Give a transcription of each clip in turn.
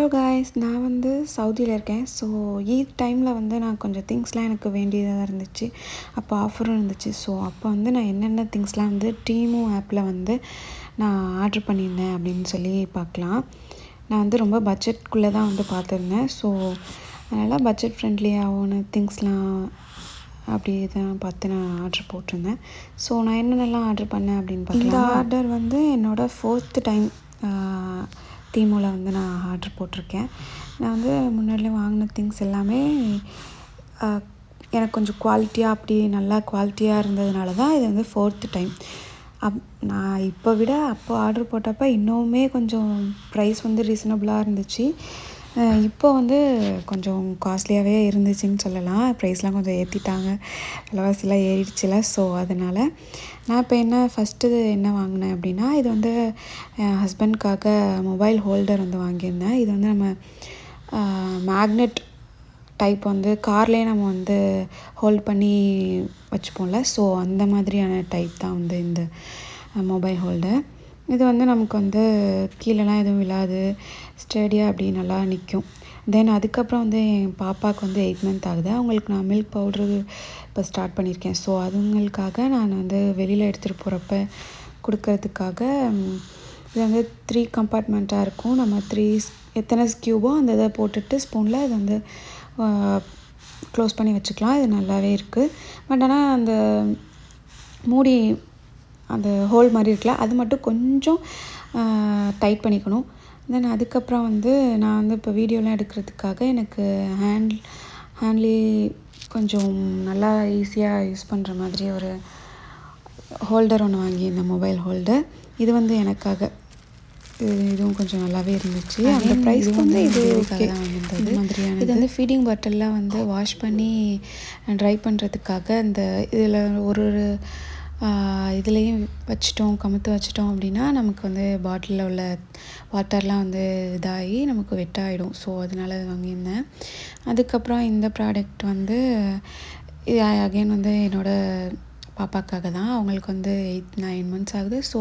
Hello guys, நான் வந்து சவுதியில் இருக்கேன். ஸோ ஈத் டைமில் வந்து நான் கொஞ்சம் திங்ஸ்லாம் எனக்கு வேண்டியதாக இருந்துச்சு. அப்போ ஆஃபரும் இருந்துச்சு. ஸோ அப்போ வந்து நான் என்னென்ன திங்ஸ்லாம் வந்து டீமு ஆப்பில் வந்து நான் ஆர்ட்ரு பண்ணியிருந்தேன் அப்படின்னு சொல்லி பார்க்கலாம். நான் வந்து ரொம்ப பட்ஜெட்குள்ளே தான் வந்து பார்த்துருந்தேன். ஸோ அதனால் பட்ஜெட் ஃப்ரெண்ட்லியாகவும் திங்ஸ்லாம் அப்படி தான் பார்த்து நான் ஆர்ட்ரு போட்டிருந்தேன். ஸோ நான் என்னென்னலாம் ஆர்ட்ரு பண்ணேன் அப்படின்னு பார்க்கலாம். இந்த ஆர்டர் வந்து என்னோடய 4th டைம் டீமோவில் வந்து நான் ஆர்ட்ரு போட்டிருக்கேன். நான் வந்து முன்னாடியே வாங்கின திங்ஸ் எல்லாமே எனக்கு கொஞ்சம் குவாலிட்டியாக அப்படி நல்லா குவாலிட்டியாக இருந்ததுனால தான் இது வந்து 4th டைம். நான் இப்போ விட அப்போ ஆர்ட்ரு போட்டப்போ இன்னுமே கொஞ்சம் ப்ரைஸ் வந்து ரீசனபுளாக இருந்துச்சு. இப்போ வந்து கொஞ்சம் காஸ்ட்லியாகவே இருந்துச்சுன்னு சொல்லலாம். ப்ரைஸ்லாம் கொஞ்சம் ஏற்றிட்டாங்க, விலைவாசிலாம் ஏறிடுச்சுல. ஸோ அதனால் நான் இப்போ ஃபஸ்ட்டு என்ன வாங்கினேன் அப்படின்னா, இது வந்து என் ஹஸ்பண்ட்காக மொபைல் ஹோல்டர் வந்து வாங்கியிருந்தேன். இது வந்து நம்ம மேக்னெட் டைப் வந்து கார்லேயே நம்ம வந்து ஹோல்ட் பண்ணி வச்சுப்போம்ல. ஸோ அந்த மாதிரியான டைப் தான் வந்து இந்த மொபைல் ஹோல்டர். இது வந்து நமக்கு வந்து கீழெலாம் எதுவும் விழாது, ஸ்டடியாக அப்படி நல்லா நிற்கும். தென் அதுக்கப்புறம் வந்து என் பாப்பாவுக்கு வந்து 8 month ஆகுது. அவங்களுக்கு நான் மில்க் பவுட்ரு இப்போ ஸ்டார்ட் பண்ணியிருக்கேன். ஸோ அதுங்களுக்காக நான் வந்து வெளியில் எடுத்துகிட்டு போகிறப்ப கொடுக்கறதுக்காக இது வந்து 3 கம்பார்ட்மெண்ட்டாக இருக்கும். நம்ம எத்தனை ஸ்கியூபோ அந்த இதை போட்டுட்டு ஸ்பூனில் இது வந்து க்ளோஸ் பண்ணி வச்சுக்கலாம். இது நல்லாவே இருக்குது. பட் ஆனால் அந்த மூடி அந்த ஹோல் மாதிரி இருக்குல்ல, அது மட்டும் கொஞ்சம் டைட் பண்ணிக்கணும். தென் அதுக்கப்புறம் வந்து நான் வந்து இப்போ வீடியோலாம் எடுக்கிறதுக்காக எனக்கு ஹேண்ட்லி கொஞ்சம் நல்லா ஈஸியாக யூஸ் பண்ணுற மாதிரி ஒரு ஹோல்டர் ஒன்று வாங்கி, இந்த மொபைல் ஹோல்டர் இது வந்து எனக்காக இதுவும் கொஞ்சம் நல்லாவே இருந்துச்சு. அந்த ப்ரைஸ்க்கு வந்து இது ஓகே தான் வாங்கியிருந்தது. மாதிரியான இது வந்து ஃபீடிங் பாட்டில்லாம் வந்து வாஷ் பண்ணி ட்ரை பண்ணுறதுக்காக இந்த இதில் ஒரு இதுலேயும் கமுத்து வச்சிட்டோம் அப்படின்னா நமக்கு வந்து பாட்டிலில் உள்ள வாட்டர்லாம் வந்து இதாகி நமக்கு வெட்டாகிடும். ஸோ அதனால் அது வாங்கியிருந்தேன். அதுக்கப்புறம் இந்த ப்ராடக்ட் வந்து அகைன் வந்து என்னோடய பாப்பாக்காக தான். அவங்களுக்கு வந்து 8-9 months ஆகுது. ஸோ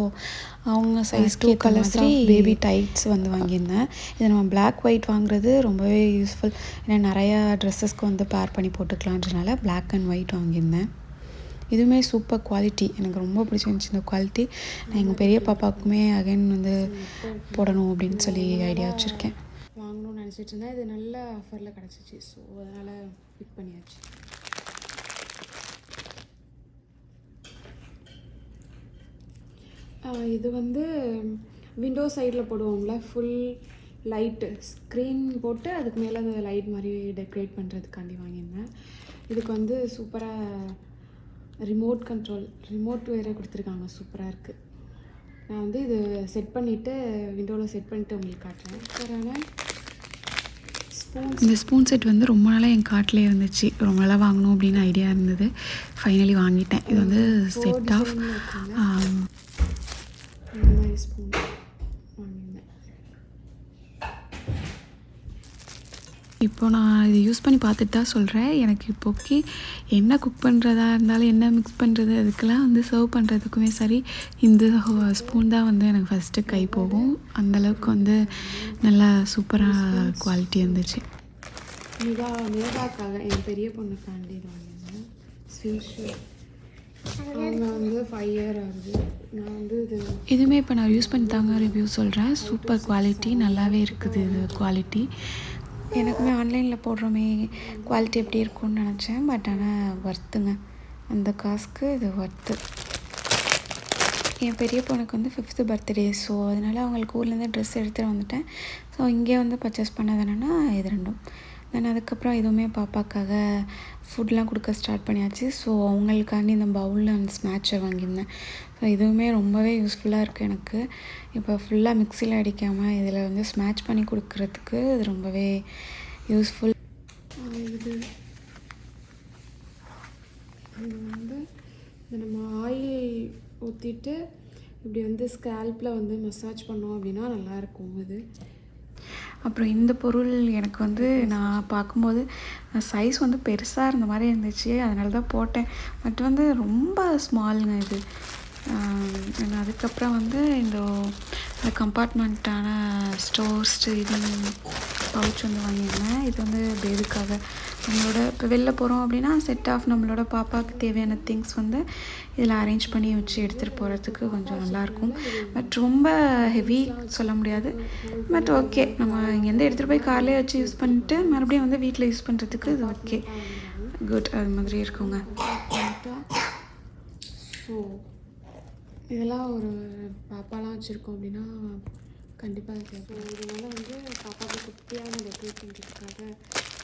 அவங்க சைஸ் 2 கலர்ஸ் பேபி டைட்ஸ் வந்து வாங்கியிருந்தேன். இது நம்ம பிளாக் ஒயிட் வாங்குறது ரொம்பவே யூஸ்ஃபுல். ஏன்னா நிறையா ட்ரெஸ்ஸஸ்க்கு வந்து பேர் பண்ணி போட்டுக்கலான்றனால பிளாக் அண்ட் ஒயிட் வாங்கியிருந்தேன். இதுவுமே சூப்பர் குவாலிட்டி, எனக்கு ரொம்ப பிடிச்சிருந்துச்சி இந்த குவாலிட்டி. நான் எங்கள் பெரிய பாப்பாவுக்குமே அகைன் வந்து போடணும் அப்படின்னு சொல்லி ஐடியா வச்சுருக்கேன். வாங்கணும்னு நினச்சிட்டு இருந்தேன். இது நல்ல ஆஃபரில் கிடச்சிச்சு. ஸோ அதனால் பிக் பண்ணியாச்சு. இது வந்து விண்டோ சைடில் போடுவோம்ல, ஃபுல் லைட்டு ஸ்க்ரீன் போட்டு அதுக்கு மேலே அந்த லைட் மாதிரி டெக்கரேட் பண்ணுறதுக்காண்டி வாங்கியிருந்தேன். இதுக்கு வந்து சூப்பராக ரிமோட் வேறு கொடுத்துருக்காங்க. சூப்பராக இருக்குது. நான் வந்து இது செட் பண்ணிவிட்டு விண்டோவில் செட் பண்ணிவிட்டு உங்களுக்கு காட்டுறேன். அதனால் இந்த ஸ்பூன் செட் வந்து ரொம்ப நாளாக என் கார்ட்டில் இருந்துச்சு. ரொம்ப நாளாக வாங்கணும் அப்படின்னு ஐடியா இருந்தது. ஃபைனலி வாங்கிட்டேன். இது வந்து செட் ஆஃப் இந்த மாதிரி ஸ்பூன் வாங்கியிருந்தேன். இப்போ நான் இதை யூஸ் பண்ணி பார்த்துட்டு தான் சொல்கிறேன். எனக்கு இப்போக்கி என்ன குக் பண்ணுறதா இருந்தாலும், என்ன மிக்ஸ் பண்ணுறது, அதுக்கெல்லாம் வந்து சர்வ் பண்ணுறதுக்குமே சரி, இந்த ஸ்பூன் தான் வந்து எனக்கு ஃபஸ்ட்டு கை போகும். அந்தளவுக்கு வந்து நல்லா சூப்பராக குவாலிட்டி இருந்துச்சு. மேகாக்காக என் பெரிய பொண்ணுக்காண்டி வாங்கியிருந்தேன். அவங்க வந்து 5 year ஆகுது. நான் வந்து இதுவுமே இப்போ நான் யூஸ் பண்ணி தாங்க ரிவ்யூ சொல்கிறேன். சூப்பர் குவாலிட்டி, நல்லாவே இருக்குது இது குவாலிட்டி. எனக்குமே ஆன்லைனில் போடுறோமே குவாலிட்டி எப்படி இருக்கும்னு நினச்சேன். பட் ஆனால் ஒர்த்துங்க, அந்த காசுக்கு இது ஒர்த்து. என் பெரிய பொண்ணுக்கு வந்து 5th birthday. ஸோ அதனால் அவங்களுக்கு ஊர்லேருந்து ட்ரெஸ் எடுத்துகிட்டு வந்துட்டேன். ஸோ இங்கே வந்து பர்ச்சேஸ் பண்ணது என்னென்னா இது ரெண்டும். தென் அதுக்கப்புறம் இதுவுமே பாப்பாக்காக ஃபுட்லாம் கொடுக்க ஸ்டார்ட் பண்ணியாச்சு. ஸோ அவங்களுக்காண்டி இந்த பவுல் அண்ட் ஸ்நாச்சர் வாங்கியிருந்தேன். ஸோ இதுவுமே ரொம்பவே யூஸ்ஃபுல்லாக இருக்குது எனக்கு. இப்போ ஃபுல்லாக மிக்சியில் அடிக்காமல் இதில் வந்து ஸ்மாட்ச் பண்ணி கொடுக்குறதுக்கு இது ரொம்பவே யூஸ்ஃபுல். இது வந்து நம்ம ஆயில் ஊற்றிட்டு இப்படி வந்து ஸ்கேல்பில் வந்து மசாஜ் பண்ணோம் அப்படின்னா நல்லாயிருக்கும் இது. அப்புறம் இந்த பொருள் எனக்கு வந்து நான் பார்க்கும்போது சைஸ் வந்து பெருசாக இருந்த மாதிரி இருந்துச்சு. அதனால தான் போட்டேன். பட் வந்து ரொம்ப ஸ்மாலுங்க இது. அதுக்கப்புறம் வந்து இந்த கம்பார்ட்மெண்ட்டான ஸ்டோர்ஸ் இது பவுச் வந்து வாங்கியிருந்தேன். இது வந்து பேபிக்காக நம்மளோட இப்போ வெளில போகிறோம் அப்படின்னா செட் ஆஃப் நம்மளோட பாப்பாவுக்கு தேவையான திங்ஸ் வந்து இதில் அரேஞ்ச் பண்ணி வச்சு எடுத்துகிட்டு போகிறதுக்கு கொஞ்சம் நல்லாயிருக்கும். பட் ரொம்ப ஹெவி சொல்ல முடியாது. பட் ஓகே, நம்ம இங்கேருந்து எடுத்துகிட்டு போய் கார்லேயே வச்சு யூஸ் பண்ணிட்டு மறுபடியும் வந்து வீட்டில் யூஸ் பண்ணுறதுக்கு இது ஓகே, குட், அது மாதிரி இருக்குங்க. ஸோ இதெல்லாம் ஒரு பாப்பாலாம் வச்சுருக்கோம் அப்படின்னா கண்டிப்பாக தேவை. இதனால் வந்து பாப்பாவுக்கு குட்டியான டெக்கரேட் பண்ணுறதுக்காக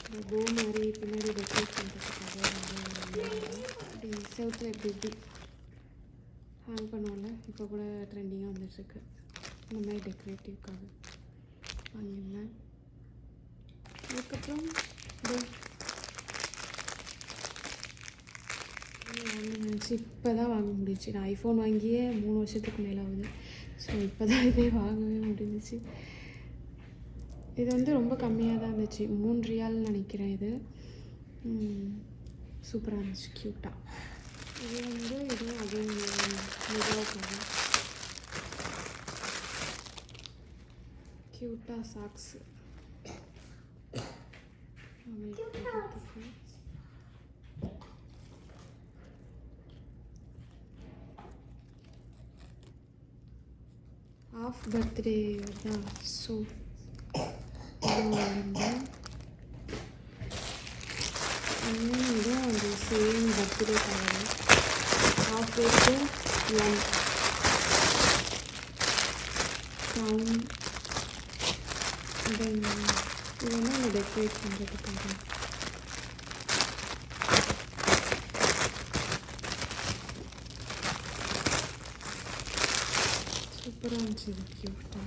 இந்த போ மாதிரி பின்னாடி டெக்கரேட் பண்ணுறதுக்காக அப்படி செவுத்தில் இப்படி ஹேங் பண்ணுவோம்ல, இப்போ கூட ட்ரெண்டிங்காக வந்துட்டுருக்கு. இந்த மாதிரி டெக்கரேட்டிவ்க்காக வாங்கியிருந்தேன். அதுக்கப்புறம் நினச்சி இப்போ தான் வாங்க முடிஞ்சிச்சு. நான் ஐஃபோன் வாங்கியே 3 வருஷத்துக்கு மேலே ஆகுது. ஸோ இப்போ தான் இதே வாங்கவே முடிஞ்சிச்சு. இது வந்து ரொம்ப கம்மியாக தான் இருந்துச்சு, 3 ரியால்னு நினைக்கிறேன். இது சூப்பராக இருந்துச்சு, க்யூட்டாக. இது வந்து இதுவும் அதே மெதுவாக க்யூட்டாக சாக்ஸு. ஆஃப் பர்த்டே தான். ஸோ இதுவும் அந்த same birthday colour. Half rate 1 gown. Then இது வந்து அந்த டெக்கரேட் பண்ணுறதுக்காக. சூப்பராக இருந்துச்சு, இது க்யூட்டாக.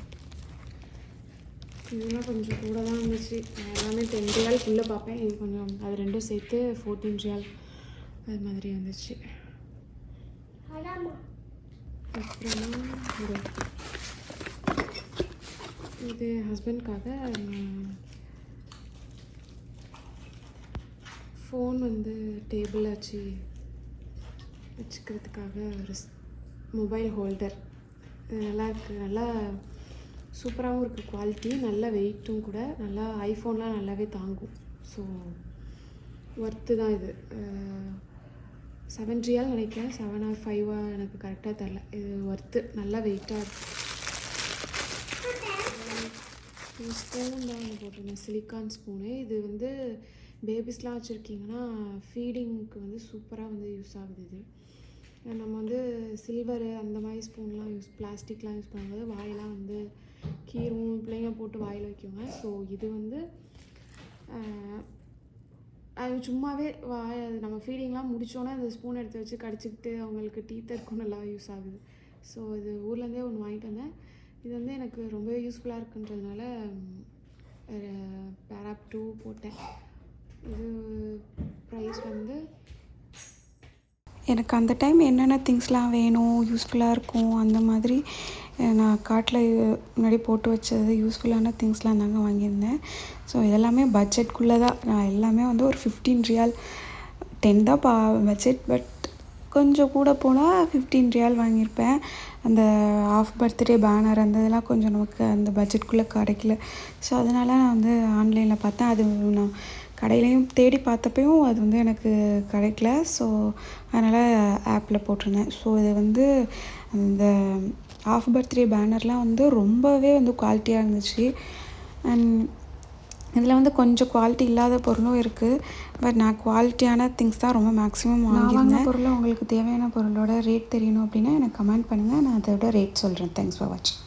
இதெல்லாம் கொஞ்சம் கூட தான் இருந்துச்சு. நான் எல்லாமே 10 ரியாலுக்குள்ளே பார்ப்பேன். இது கொஞ்சம் அது ரெண்டும் சேர்த்து 14 ரியால் அது மாதிரி வந்துச்சு. அப்புறமா இது ஹஸ்பண்ட்காக ஃபோன் வந்து டேபிளில் வச்சுக்கிறதுக்காக ஒரு மொபைல் ஹோல்டர். இது நல்லா இருக்குது, நல்லா சூப்பராகவும் இருக்குது குவாலிட்டி, நல்ல வெயிட்டும் கூட, நல்லா ஐஃபோன்லாம் நல்லாவே தாங்கும். ஸோ ஒர்த்து தான் இது. 7 ரியால் நினைக்கிறேன், 7 or 5 எனக்கு கரெக்டாக தெரில. இது ஒர்த்து, நல்லா வெயிட்டாக இருக்குது. இது ஸ்பூன் தான் போட்டிருந்தேன், சிலிக்கான் ஸ்பூனு. இது வந்து பேபிஸ்லாம் வச்சுருக்கீங்கன்னா ஃபீடிங்க்கு வந்து சூப்பராக வந்து யூஸ் ஆகுது. இது நம்ம வந்து சில்வரு அந்த மாதிரி ஸ்பூன்லாம் பிளாஸ்டிக்லாம் யூஸ் பண்ணும்போது வாயெல்லாம் வந்து கீரும், பிள்ளைங்க போட்டு வாயில் வைக்குங்க. ஸோ இது வந்து அது சும்மாவே அது நம்ம ஃபீடிங்லாம் முடித்தோன்னே அந்த ஸ்பூன் எடுத்து வச்சு கடிச்சிக்கிட்டு அவங்களுக்கு டீத்தருக்கும் நல்லா யூஸ் ஆகுது. ஸோ இது ஊர்லேருந்தே ஒன்று வாங்கிட்டு வந்தேன். இது வந்து எனக்கு ரொம்பவே யூஸ்ஃபுல்லாக இருக்குன்றதுனால பேராப் 2 போட்டேன். இது ப்ரைஸ் வந்து எனக்கு அந்த டைம் என்னென்ன திங்ஸ்லாம் வேணும், யூஸ்ஃபுல்லாக இருக்கும், அந்த மாதிரி நான் கார்ட்டில் முன்னாடி போட்டு வச்சது யூஸ்ஃபுல்லான திங்ஸ்லாம் தாங்க வாங்கியிருந்தேன். ஸோ இதெல்லாமே பட்ஜெட்குள்ளே தான். நான் எல்லாமே வந்து ஒரு 15 ரியால், 10 தான் பட்ஜெட், பட் கொஞ்சம் கூட போனால் 15 ரியால் வாங்கியிருப்பேன். அந்த ஆஃப் பர்த்டே பேனர் அந்த இதெல்லாம் கொஞ்சம் நமக்கு அந்த பட்ஜெட்குள்ளே கிடைக்கல. ஸோ அதனால் நான் வந்து ஆன்லைனில் பார்த்தேன். அது நான் கடையிலையும் தேடி பார்த்தப்பையும் அது வந்து எனக்கு கிடைக்கல. ஸோ அதனால் ஆப்பில் போட்டிருந்தேன். ஸோ இது வந்து அந்த ஆஃப் பர்த்டே பேனர்லாம் வந்து ரொம்பவே வந்து குவாலிட்டியாக இருந்துச்சு. அண்ட் இதில் வந்து கொஞ்சம் குவாலிட்டி இல்லாத பொருளும் இருக்குது. பட் நான் குவாலிட்டியான திங்ஸ் தான் ரொம்ப மேக்ஸிமம் வாங்கியிருந்தேன். பொருள் உங்களுக்கு தேவையான பொருளோட ரேட் தெரியணும் அப்படின்னா எனக்கு கமெண்ட் பண்ணுங்கள், நான் அதோட ரேட் சொல்கிறேன். தேங்க்ஸ் ஃபார் வாட்சிங்.